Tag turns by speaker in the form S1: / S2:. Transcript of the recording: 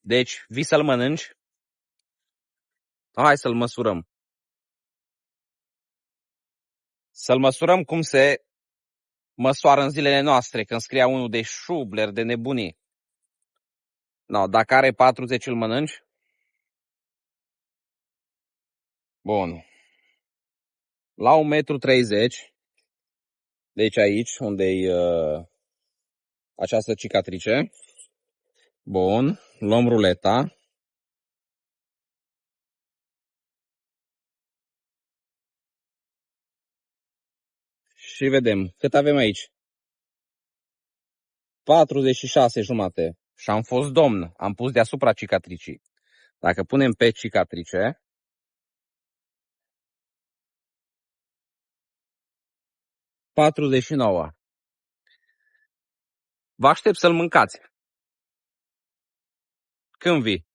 S1: Deci, vii să-l mănânci? Hai să-l măsurăm. Să-l măsurăm cum se măsoară în zilele noastre, când scria unul de șubler, de nebunii. No, dacă are 40, îl mănânci? Bun. La 1,30 m, deci aici, unde-i această cicatrice. Bun. Luăm ruleta. Și vedem cât avem aici. 46,5. Și am fost domn. Am pus deasupra cicatricii. Dacă punem pe cicatrice, 49. Vă aștept să-l mâncați. Când vii?